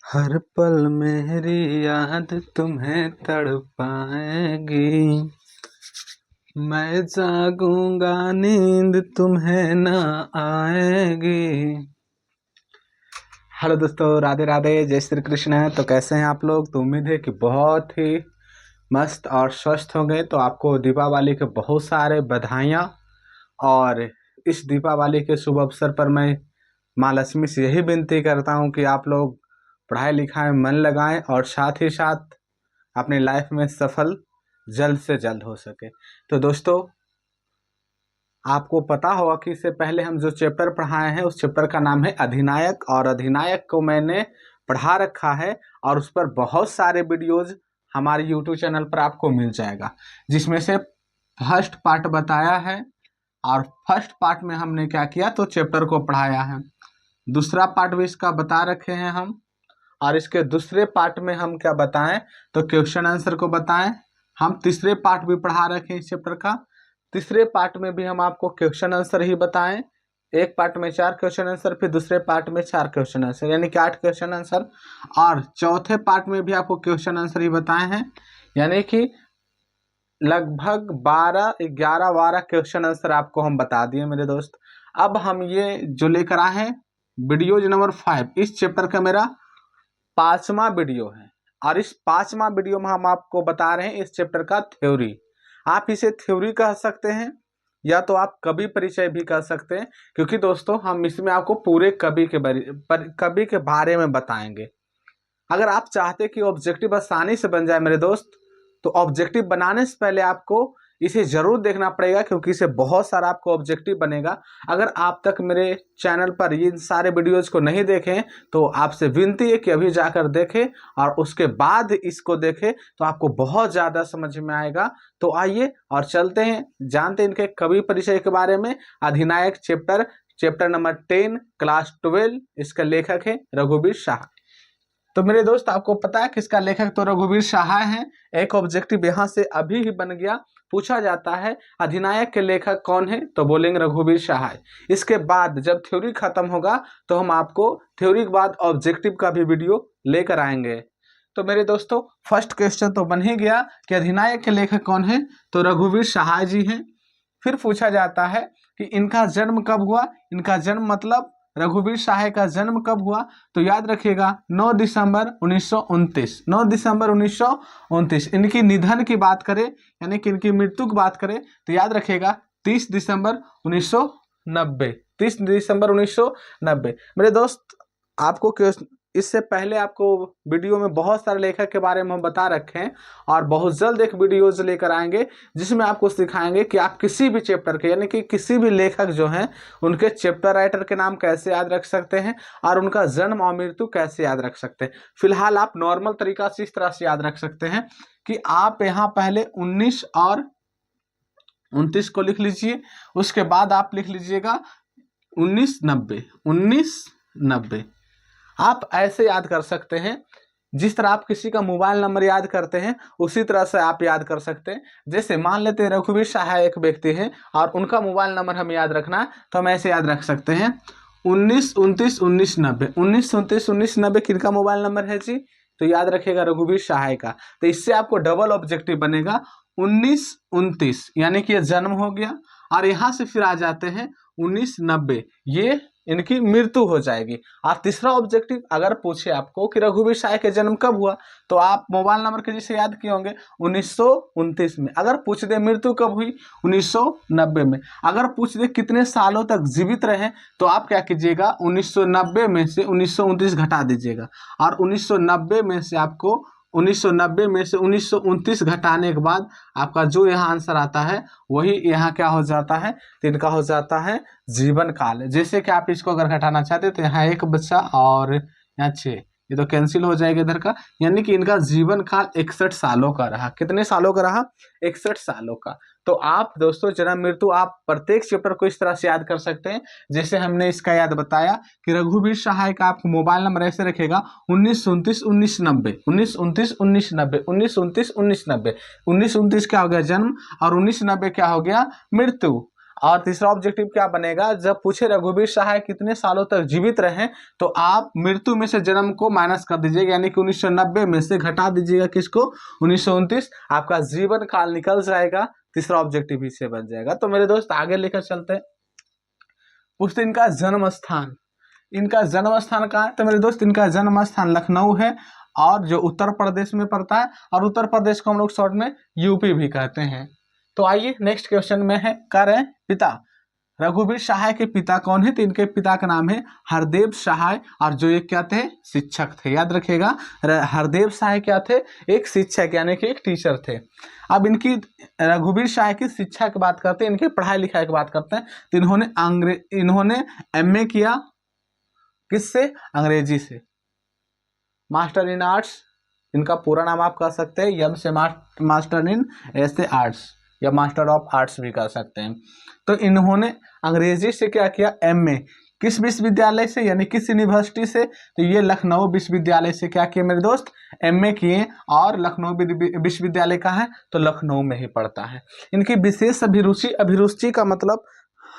हर पल मेरी याद तुम्हें तड़पाएगी। मैं जागूंगा नींद तुम्हें ना आएगी। हेलो दोस्तों, राधे राधे, जय श्री कृष्ण। तो कैसे हैं आप लोग? तो उम्मीद है कि बहुत ही मस्त और स्वस्थ होंगे। तो आपको दीपावली के बहुत सारे बधाइयाँ। और इस दीपावली के शुभ अवसर पर मैं माँ लक्ष्मी से यही विनती करता हूँ कि आप लोग पढ़ाई लिखाई में मन लगाएं और साथ ही साथ अपनी लाइफ में सफल जल्द से जल्द हो सके। तो दोस्तों, आपको पता होगा कि इससे पहले हम जो चैप्टर पढ़ाए हैं उस चैप्टर का नाम है अधिनायक। और अधिनायक को मैंने पढ़ा रखा है और उस पर बहुत सारे वीडियोज हमारे यूट्यूब चैनल पर आपको मिल जाएगा, जिसमें से फर्स्ट पार्ट बताया है। और फर्स्ट पार्ट में हमने क्या किया, तो चैप्टर को पढ़ाया है। दूसरा पार्ट भी इसका बता रखे हैं हम। और इसके दूसरे पार्ट में हम क्या बताएं, तो क्वेश्चन आंसर को बताएं। हम तीसरे पार्ट भी पढ़ा रखे हैं इस चैप्टर का। तीसरे पार्ट में भी हम आपको क्वेश्चन आंसर ही बताएं। एक पार्ट में 4 क्वेश्चन आंसर, फिर दूसरे पार्ट में 4 क्वेश्चन आंसर, यानी कि 8 क्वेश्चन आंसर। और चौथे पार्ट में भी आपको क्वेश्चन आंसर ही बताए हैं, यानी कि लगभग 12 क्वेश्चन आंसर आपको हम बता दिए मेरे दोस्त। अब हम ये जो लेकर आए हैं वीडियो नंबर 5, इस चैप्टर का मेरा 5वां वीडियो है। और इस 5वां वीडियो में हम आपको बता रहे हैं इस चैप्टर का थ्योरी। आप इसे थ्योरी कह सकते हैं या तो आप कवि परिचय भी कह सकते हैं, क्योंकि दोस्तों हम इसमें आपको पूरे कवि के बारे में बताएंगे। अगर आप चाहते कि ऑब्जेक्टिव आसानी से बन जाए मेरे दोस्त, तो ऑब्जेक्टिव बनाने से पहले आपको इसे जरूर देखना पड़ेगा, क्योंकि इसे बहुत सारा आपको ऑब्जेक्टिव बनेगा। अगर आप तक मेरे चैनल पर ये सारे वीडियोज को नहीं देखें तो आपसे विनती है कि अभी जाकर देखें और उसके बाद इसको देखें, तो आपको बहुत ज़्यादा समझ में आएगा। तो आइए और चलते हैं, जानते हैं इनके कवि परिचय के बारे में। अधिनायक चैप्टर नंबर 10 क्लास 12। इसका लेखक है रघुवीर शाह। तो मेरे दोस्त, आपको पता है कि इसका लेखक तो रघुवीर शाह हैं। एक ऑब्जेक्टिव यहाँ से अभी ही बन गया। पूछा जाता है अधिनायक के लेखक कौन है, तो बोलेंगे रघुवीर शाह है। इसके बाद जब थ्योरी खत्म होगा तो हम आपको थ्योरी के बाद ऑब्जेक्टिव का भी वीडियो लेकर आएंगे। तो मेरे दोस्तों, फर्स्ट क्वेश्चन तो बन ही गया कि अधिनायक के लेखक कौन है, तो रघुवीर शाह जी हैं। फिर पूछा जाता है कि इनका जन्म कब हुआ। इनका जन्म मतलब रघुवीर शाह का जन्म कब हुआ, तो याद रखिएगा 9 दिसंबर 1929। 9 दिसंबर 1929। इनकी निधन की बात करें, यानी कि इनकी मृत्यु की बात करें, तो याद रखिएगा 30 दिसंबर 1990। 30 दिसंबर 1990। मेरे दोस्त, आपको इससे पहले आपको वीडियो में बहुत सारे लेखक के बारे में हम बता रखे हैं, और बहुत जल्द एक वीडियोज लेकर आएंगे जिसमें आपको सिखाएंगे कि आप किसी भी चैप्टर के, यानी कि किसी भी लेखक जो हैं उनके चैप्टर राइटर के नाम कैसे याद रख सकते हैं और उनका जन्म और मृत्यु कैसे याद रख सकते हैं। फिलहाल आप नॉर्मल तरीका से इस तरह से याद रख सकते हैं कि आप यहाँ पहले 19 और 29 को लिख लीजिए, उसके बाद आप लिख लीजिएगा 1990। 1990 आप ऐसे याद कर सकते हैं, जिस तरह आप किसी का मोबाइल नंबर याद करते हैं उसी तरह से आप याद कर सकते हैं। जैसे मान लेते हैं रघुवीर शाह एक व्यक्ति है और उनका मोबाइल नंबर हमें याद रखना है, तो हम ऐसे याद रख सकते हैं 1929 1990। 1929 1990 किनका मोबाइल नंबर है जी, तो याद रखिएगा रघुवीर शाह का। तो इससे आपको डबल ऑब्जेक्टिव बनेगा 1929, यानी कि ये जन्म हो गया। और यहाँ से फिर आ जाते हैं 1990, ये इनकी मृत्यु हो जाएगी। और तीसरा ऑब्जेक्टिव अगर पूछे आपको कि रघुवीर शाह के जन्म कब हुआ, तो आप मोबाइल नंबर के जिसे याद किए होंगे 1929 में। अगर पूछ दे मृत्यु कब हुई, 1990 में। अगर पूछ दे कितने सालों तक जीवित रहे, तो आप क्या कीजिएगा 1990 में से 1929 घटा दीजिएगा। और 1990 में से आपको 1990 में से 1929 घटाने के बाद आपका जो यहाँ आंसर आता है वही यहाँ क्या हो जाता है, तो इनका हो जाता है जीवन काल। जैसे कि आप इसको अगर घटाना चाहते तो यहाँ एक बच्चा और यहाँ 6, ये तो कैंसिल हो जाएगा इधर का, यानी कि इनका जीवन काल 61 सालों का रहा। कितने सालों का रहा, 61 सालों का। तो आप दोस्तों जन्म मृत्यु आप प्रत्येक चैप्टर को इस तरह से याद कर सकते हैं, जैसे हमने इसका याद बताया कि रघुवीर शाह का आपको मोबाइल नंबर ऐसे रखेगा 1929 1990। 1929 1990 1929 1990। 1929 क्या हो गया जन्म, और 1990 क्या हो गया मृत्यु। और तीसरा ऑब्जेक्टिव क्या बनेगा, जब पूछे रघुवीर सहाय कितने सालों तक जीवित रहे, तो आप मृत्यु में से जन्म को माइनस कर दीजिएगा, यानी कि 1990 में से घटा दीजिएगा किसको, 1929, आपका जीवन काल निकल जाएगा। तीसरा ऑब्जेक्टिव इससे बन जाएगा। तो मेरे दोस्त आगे लेकर चलते हैं। पूछते इनका जन्म स्थान, इनका जन्म स्थान कहाँ है, तो मेरे दोस्त इनका जन्म स्थान लखनऊ है, और जो उत्तर प्रदेश में पड़ता है, और उत्तर प्रदेश को हम लोग शॉर्ट में यूपी भी कहते हैं। तो आइए नेक्स्ट क्वेश्चन में है, कह रहे हैं पिता, रघुवीर सहाय के पिता कौन है, तो इनके पिता का नाम है हरदेव सहाय, और जो ये क्या थे, शिक्षक थे। याद रखिएगा, हरदेव सहाय क्या थे, एक शिक्षक यानी कि एक टीचर थे। अब इनकी रघुवीर सहाय की शिक्षा की बात करते हैं, इनके पढ़ाई लिखाई की बात करते हैं, तो इन्होंने MA किया किससे, अंग्रेजी से, मास्टर इन आर्ट्स, इनका पूरा नाम आप कह सकते हैं, एम से मास्टर इन ऐसे आर्ट्स, या मास्टर ऑफ आर्ट्स भी कह सकते हैं। तो इन्होंने अंग्रेजी से क्या किया, MA, किस विश्वविद्यालय से, यानी किस यूनिवर्सिटी से, तो ये लखनऊ विश्वविद्यालय से क्या किए मेरे दोस्त, MA किए, और लखनऊ विश्वविद्यालय का है तो लखनऊ में ही पड़ता है। इनकी विशेष अभिरुचि, अभिरुचि का मतलब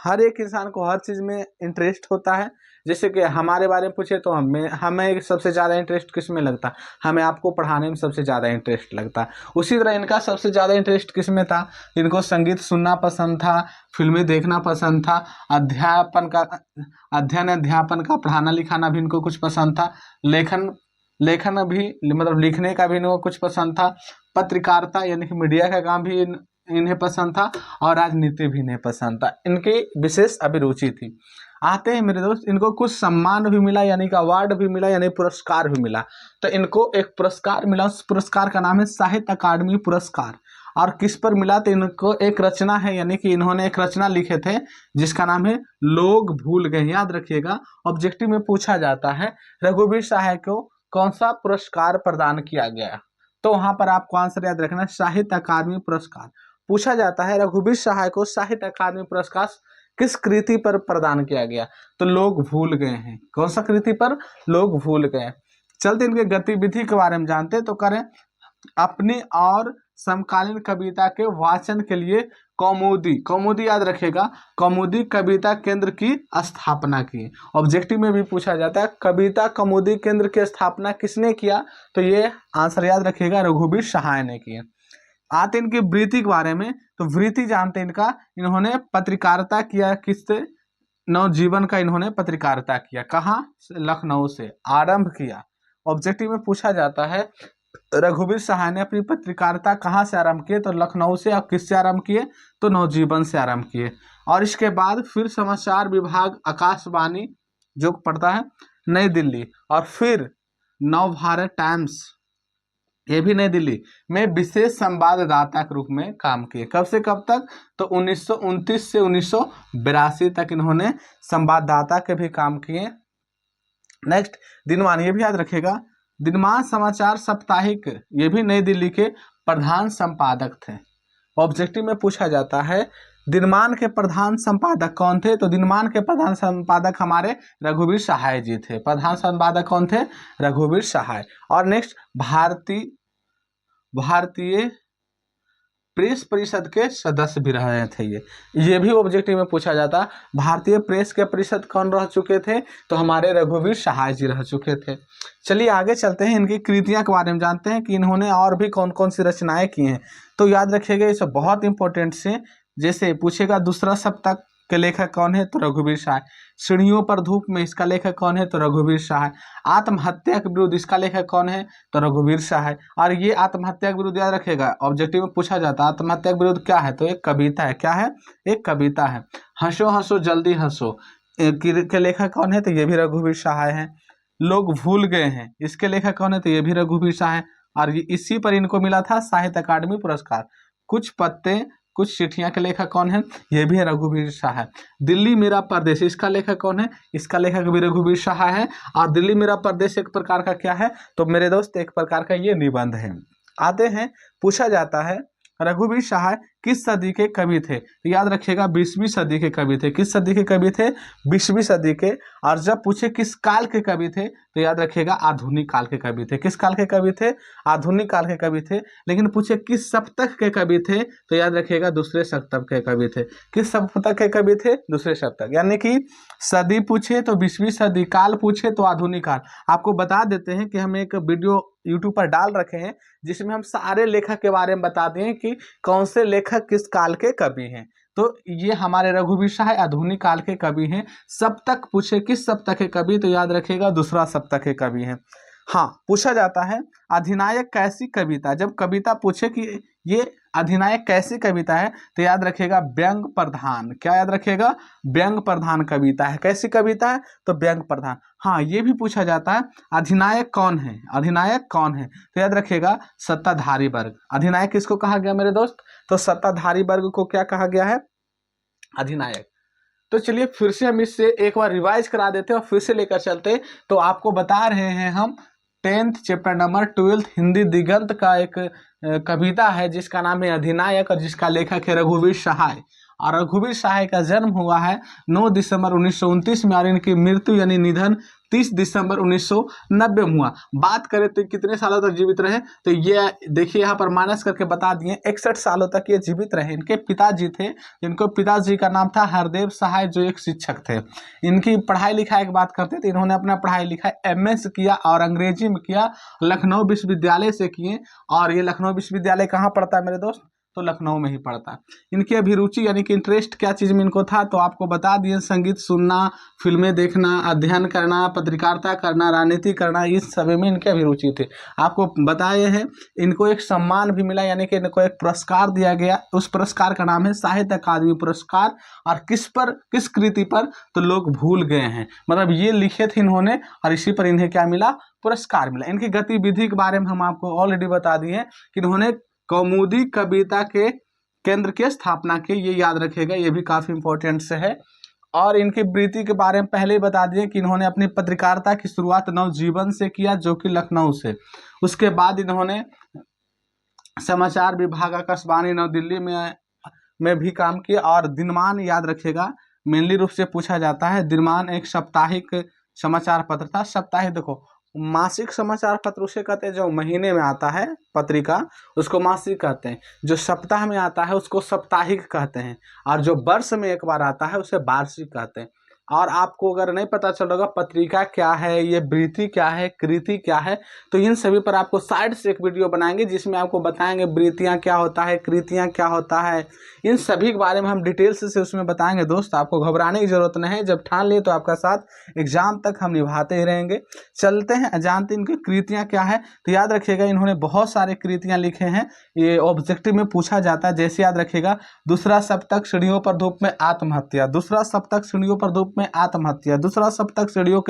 हर एक इंसान को हर चीज़ में इंटरेस्ट होता है। जैसे कि हमारे बारे में पूछे तो हमें सबसे ज़्यादा इंटरेस्ट किस में लगता है, हमें आपको पढ़ाने में सबसे ज़्यादा इंटरेस्ट लगता है। उसी तरह इनका सबसे ज़्यादा इंटरेस्ट किस में था, इनको संगीत सुनना पसंद था, फिल्में देखना पसंद था, अध्यापन का पढ़ाना लिखाना भी इनको कुछ पसंद था, लेखन भी मतलब लिखने का भी इनको कुछ पसंद था, पत्रकारिता यानी कि मीडिया का काम भी इन्हें पसंद था, और राजनीति भी इन्हें पसंद था। इनकी विशेष अभिरुचि थी। आते हैं मेरे दोस्त, इनको कुछ सम्मान भी मिला, यानी कि अवार्ड भी मिला, यानी पुरस्कार भी मिला। तो इनको एक पुरस्कार मिला, उस पुरस्कार का नाम है साहित्य अकादमी पुरस्कार। और किस पर मिला, तो इनको एक रचना है, यानी कि इन्होंने एक रचना लिखे थे जिसका नाम है लोग भूल गए। याद रखिएगा, ऑब्जेक्टिव में पूछा जाता है रघुवीर सहाय को कौन सा पुरस्कार प्रदान किया गया, तो वहां पर आपको आंसर याद रखना, साहित्य अकादमी पुरस्कार। पूछा जाता है रघुवीर सहाय को साहित्य अकादमी पुरस्कार किस कृति पर प्रदान किया गया, तो लोग भूल गए हैं। कौन सा कृति पर, लोग भूल गए। चलते इनके गतिविधि के बारे में जानते, तो करें, अपनी और समकालीन कविता के वाचन के लिए कौमुदी याद रखेगा, कौमुदी कविता केंद्र की स्थापना की। ऑब्जेक्टिव में भी पूछा जाता है कविता कौमुदी केंद्र की स्थापना किसने किया, तो ये आंसर याद रखिएगा, रघुवीर सहाय ने किया। आते इनकी वृत्ति के बारे में, तो वृत्ति जानते इनका, इन्होंने पत्रकारिता किया, किससे, नवजीवन का इन्होंने पत्रकारिता किया। कहाँ, लखनऊ से आरंभ किया। ऑब्जेक्टिव में पूछा जाता है रघुवीर सहाय ने अपनी पत्रकारिता कहाँ से आरंभ किए, तो लखनऊ से। और किससे आरंभ किए, तो नवजीवन से आरंभ किए। और इसके बाद फिर समाचार विभाग आकाशवाणी जो पढ़ता है नई दिल्ली, और फिर नवभारत टाइम्स, ये भी नई दिल्ली में विशेष संवाददाता के रूप में काम किए। कब से कब तक, तो 1929 से 1982 तक इन्होंने संवाददाता के भी काम किए। नेक्स्ट, दिनमान, ये भी याद रखेगा, दिनमान समाचार साप्ताहिक, ये भी नई दिल्ली के प्रधान संपादक थे। ऑब्जेक्टिव में पूछा जाता है दिनमान के प्रधान संपादक कौन थे, तो दिनमान के प्रधान संपादक हमारे रघुवीर सहाय जी थे। प्रधान संपादक कौन थे, रघुवीर सहाय। और नेक्स्ट, भारतीय प्रेस परिषद के सदस्य भी रहे थे। ये भी ऑब्जेक्टिव में पूछा जाता, भारतीय प्रेस के परिषद कौन रह चुके थे, तो हमारे रघुवीर सहाय जी रह चुके थे। चलिए आगे चलते हैं, इनकी कृतियां के बारे में जानते हैं कि इन्होंने और भी कौन कौन सी रचनाएं की हैं। तो याद रखिएगा, ये सब बहुत इंपॉर्टेंट से, जैसे पूछेगा दूसरा सप्तक के लेखक कौन है, तो रघुवीर सहाय। सीढ़ियों पर धूप में, इसका लेखक कौन है, तो रघुवीर सहाय। आत्महत्या के विरुद्ध, इसका लेखक कौन है, तो रघुवीर सहाय। और ये आत्महत्या के विरुद्ध याद रखेगा, ऑब्जेक्टिव में पूछा जाता है आत्महत्या के विरुद्ध क्या है, तो एक कविता है। क्या है, एक कविता है, हंसो हंसो जल्दी हंसो के लेखक कौन है, तो ये भी रघुवीर सहाय है। लोग भूल गए हैं, इसके लेखक कौन है, तो ये भी रघुवीर सहाय। और इसी पर इनको मिला था साहित्य अकादमी पुरस्कार। कुछ पत्ते कुछ चिट्ठियां के लेखक कौन है, ये भी है रघुवीर सहाय। दिल्ली मेरा परदेश, इसका लेखक कौन है, इसका लेखक भी रघुवीर सहाय है। और दिल्ली मेरा परदेश एक प्रकार का क्या है, तो मेरे दोस्त एक प्रकार का ये निबंध है। आते हैं, पूछा जाता है रघुवीर सहाय किस सदी के कवि थे? तो याद रखिएगा 20वीं सदी के कवि थे। किस सदी के कवि थे? 20वीं सदी के। और जब पूछे किस काल के कवि थे, तो याद रखिएगा आधुनिक काल के कवि थे। किस काल के कवि थे? आधुनिक काल के कवि थे। लेकिन पूछे किस सप्तक के कवि थे, तो याद रखिएगा दूसरे सप्तक के कवि थे। किस सप्तक के कवि थे? दूसरे सप्तक। यानी कि सदी पूछे तो 20वीं सदी, काल पूछे तो आधुनिक काल। आपको बता देते हैं कि हम एक वीडियो यूट्यूब पर डाल रखे हैं जिसमें हम सारे लेखक के बारे में बता दें कि कौन से लेखक किस काल के कवि हैं। तो ये हमारे रघुवीर शाह आधुनिक काल के कवि हैं। सप्तक पूछे किस सप्तक के कवि, तो याद रखिएगा दूसरा सप्तक के कवि हैं। हाँ, पूछा जाता है अधिनायक कैसी कविता। जब कविता पूछे कि ये अधिनायक कैसी कविता है, तो याद रखिएगा व्यंग प्रधान। क्या याद रखिएगा? व्यंग प्रधान कविता है। कैसी कविता है? तो व्यंग प्रधान। हाँ, ये भी पूछा जाता है अधिनायक कौन है? अधिनायक कौन है? तो याद रखिएगा सत्ताधारी वर्ग। अधिनायक किसको कहा गया मेरे दोस्त? तो सत्ताधारी वर्ग को क्या कहा गया है? अधिनायक। तो चलिए फिर से हम इससे एक बार रिवाइज करा देते हैं और फिर से लेकर चलते। तो आपको बता रहे हैं हम 10th चैप्टर नंबर 12 हिंदी दिगंत का एक कविता है जिसका नाम है अधिनायक और जिसका लेखक है रघुवीर सहाय। और रघुवीर सहाय का जन्म हुआ है 9 दिसंबर 1929 में और इनकी मृत्यु यानी निधन 30 दिसंबर 1990 में हुआ। बात करें तो कितने सालों तक जीवित रहे, तो ये देखिए यहाँ पर माइनस करके बता दिए 61 सालों तक ये जीवित रहे। इनके पिताजी थे, इनको पिताजी का नाम था हरदेव सहाय जो एक शिक्षक थे। इनकी पढ़ाई लिखाई की बात करते तो इन्होंने अपना पढ़ाई लिखाई MS किया और अंग्रेजी में किया, लखनऊ विश्वविद्यालय से किए। और ये लखनऊ विश्वविद्यालय कहाँ पड़ता है मेरे दोस्त? तो लखनऊ में ही पड़ता है। इनकी अभिरुचि यानी कि इंटरेस्ट क्या चीज़ में इनको था, तो आपको बता दिए संगीत सुनना, फिल्में देखना, अध्ययन करना, पत्रकारिता करना, राजनीति करना, इस सभी में इनकी अभिरुचि थी। आपको बताए हैं इनको एक सम्मान भी मिला यानी कि इनको एक पुरस्कार दिया गया। उस पुरस्कार का नाम है साहित्य अकादमी पुरस्कार। और किस पर, किस कृति पर? तो लोग भूल गए हैं। मतलब ये लिखे थे इन्होंने और इसी पर इन्हें क्या मिला? पुरस्कार मिला। इनकी गतिविधि के बारे में हम आपको ऑलरेडी बता दिए कि इन्होंने कौमुदी कविता के केंद्र की स्थापना की। ये याद रखिएगा, ये भी काफ़ी इंपॉर्टेंट से है। और इनकी वृत्ति के बारे में पहले ही बता दिए कि इन्होंने अपनी पत्रकारिता की शुरुआत नवजीवन से किया जो कि लखनऊ से। उसके बाद इन्होंने समाचार विभाग आकाशवाणी नई दिल्ली में भी काम किया। और दिनमान याद रखिएगा, मेनली रूप से पूछा जाता है। दिनमान एक साप्ताहिक समाचार पत्र था। साप्ताहिक देखो, मासिक समाचार पत्र उसे कहते हैं जो महीने में आता है पत्रिका, उसको मासिक कहते हैं। जो सप्ताह में आता है उसको साप्ताहिक कहते हैं। और जो वर्ष में एक बार आता है उसे वार्षिक कहते हैं। और आपको अगर नहीं पता चल रहा पत्रिका क्या है, ये वृत्ति क्या है, कृति क्या है, तो इन सभी पर आपको साइड से एक वीडियो बनाएंगे जिसमें आपको बताएंगे वृत्तियाँ क्या होता है, कृतियाँ क्या होता है, इन सभी के बारे में हम डिटेल्स से उसमें बताएंगे। दोस्त आपको घबराने की जरूरत नहीं है, जब ठान लिए तो आपका साथ एग्जाम तक हम निभाते ही रहेंगे। चलते हैं, जानते हैं इनकी कृतियाँ क्या है। तो याद रखिएगा इन्होंने बहुत सारे कृतियाँ लिखे हैं, ये ऑब्जेक्टिव में पूछा जाता है। जैसे याद रखिएगा दूसरा सप्तक सीढ़ियों पर धूप में आत्महत्या, दूसरा सप्तक सीढ़ियों पर धूप में आत्महत्या, दूसरा सप्तक सीढ़ियों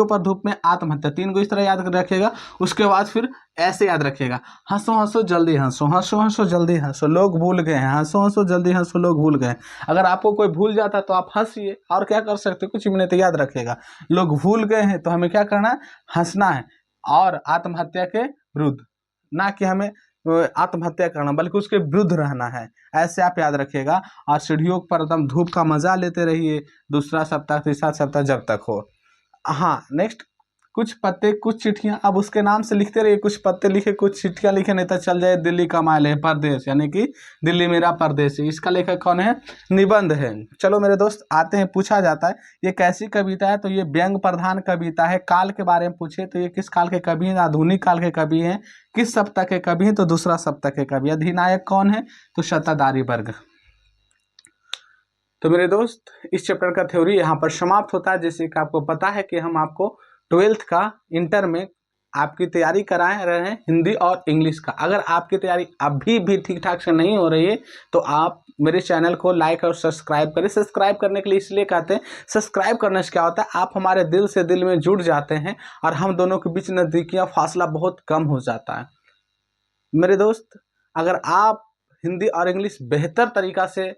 पर धूप में आत्महत्या, 3 को इस तरह याद रखिएगा। उसके बाद फिर ऐसे याद रखिएगा हंसो हंसो जल्दी हंसो, हंसो हंसो जल्दी हंसो, लोग भूल गए हैं, हंसो हंसो जल्दी हंसो, लोग भूल गए। अगर आपको कोई भूल जाता तो आप हंसिए, और क्या कर सकते, कुछ भी नहीं। तो याद रखिएगा लोग भूल गए हैं तो हमें क्या करना है? हंसना है। और आत्महत्या के विरुद्ध, ना कि हमें आत्महत्या करना बल्कि उसके विरुद्ध रहना है, ऐसे आप याद रखिएगा। और सीढ़ियों पर एकदम धूप का मजा लेते रहिए, दूसरा सप्ताह तीसरा सप्ताह जब तक हो। हाँ, नेक्स्ट कुछ पत्ते कुछ चिट्ठियाँ, अब उसके नाम से लिखते रहिए, कुछ पत्ते लिखे कुछ चिट्ठियाँ लिखे, नहीं तो चल जाए दिल्ली का माल है परदेश, यानी कि दिल्ली मेरा परदेश है। इसका लेखक कौन है? निबंध है। चलो मेरे दोस्त आते हैं, पूछा जाता है ये कैसी कविता है, तो ये व्यंग प्रधान कविता है। काल के बारे में पूछे तो ये किस काल के कवि हैं? आधुनिक काल के कवि हैं। किस सप्ताह के कवि हैं? तो दूसरा सप्ताह के कवि। अधिनायक कौन है? तो सत्ताधारी वर्ग। तो मेरे दोस्त इस चैप्टर का थ्योरी यहाँ पर समाप्त होता है। जैसे कि आपको पता है कि हम आपको 12th का इंटर में आपकी तैयारी करा रहे हैं हिंदी और इंग्लिश का। अगर आपकी तैयारी अभी भी ठीक ठाक से नहीं हो रही है तो आप मेरे चैनल को लाइक और सब्सक्राइब करें। सब्सक्राइब करने के लिए इसलिए कहते हैं, सब्सक्राइब करने से क्या होता है, आप हमारे दिल से दिल में जुड़ जाते हैं और हम दोनों के बीच नज़दीकियाँ फासला बहुत कम हो जाता है। मेरे दोस्त अगर आप हिंदी और इंग्लिश बेहतर तरीका से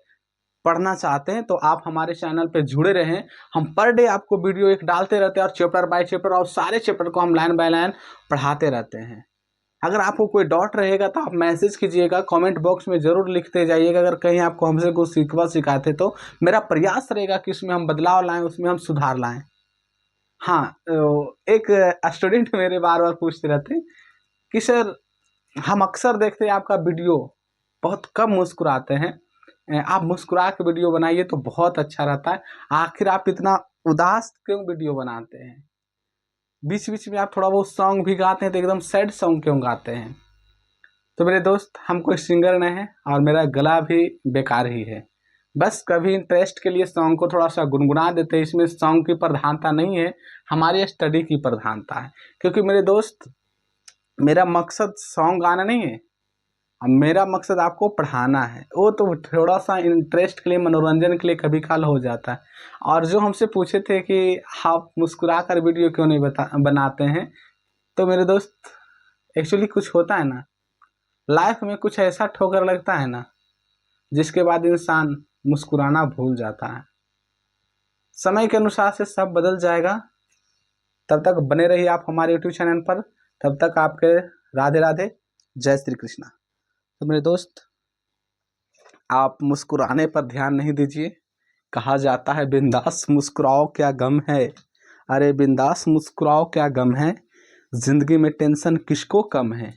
पढ़ना चाहते हैं तो आप हमारे चैनल पे जुड़े रहें। हम पर डे आपको वीडियो एक डालते रहते हैं और चैप्टर बाय चैप्टर और सारे चैप्टर को हम लाइन बाय लाइन पढ़ाते रहते हैं। अगर आपको कोई डाउट रहेगा तो आप मैसेज कीजिएगा, कमेंट बॉक्स में ज़रूर लिखते जाइएगा। अगर कहीं आपको हमसे कुछ सीखवा सिखाते तो मेरा प्रयास रहेगा कि उसमें हम बदलाव लाएँ, उसमें हम सुधार लाएँ। हाँ, एक स्टूडेंट मेरे बार बार पूछते रहते कि सर, हम अक्सर देखते हैं आपका वीडियो, बहुत कम मुस्कुराते हैं, आप मुस्कुरा के वीडियो बनाइए तो बहुत अच्छा रहता है। आखिर आप इतना उदास क्यों वीडियो बनाते हैं? बीच बीच में आप थोड़ा बहुत सॉन्ग भी गाते हैं तो एकदम सैड सॉन्ग क्यों गाते हैं? तो मेरे दोस्त, हम कोई सिंगर नहीं है और मेरा गला भी बेकार ही है। बस कभी इंटरेस्ट के लिए सॉन्ग को थोड़ा सा गुनगुना देते हैं, इसमें सॉन्ग की प्रधानता नहीं है, हमारी स्टडी की प्रधानता है। क्योंकि मेरे दोस्त, मेरा मकसद सॉन्ग गाना नहीं है, अब मेरा मकसद आपको पढ़ाना है। वो तो थोड़ा सा इंटरेस्ट के लिए, मनोरंजन के लिए कभी काल हो जाता है। और जो हमसे पूछे थे कि आप मुस्कुरा कर वीडियो क्यों नहीं बनाते हैं, तो मेरे दोस्त, एक्चुअली कुछ होता है ना, लाइफ में कुछ ऐसा ठोकर लगता है ना, जिसके बाद इंसान मुस्कुराना भूल जाता है। समय के अनुसार से सब बदल जाएगा। तब तक बने रहिए आप हमारे यूट्यूब चैनल पर। तब तक आपके राधे राधे, जय श्री कृष्णा। तो मेरे दोस्त, आप मुस्कुराने पर ध्यान नहीं दीजिए। कहा जाता है बिंदास मुस्कुराओ क्या गम है। अरे बिंदास मुस्कुराओ क्या गम है, जिंदगी में टेंशन किसको कम है।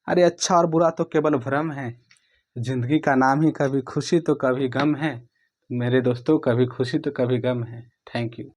अरे अच्छा और बुरा तो केवल भ्रम है, जिंदगी का नाम ही कभी खुशी तो कभी गम है। मेरे दोस्तों, कभी खुशी तो कभी गम है। Thank you.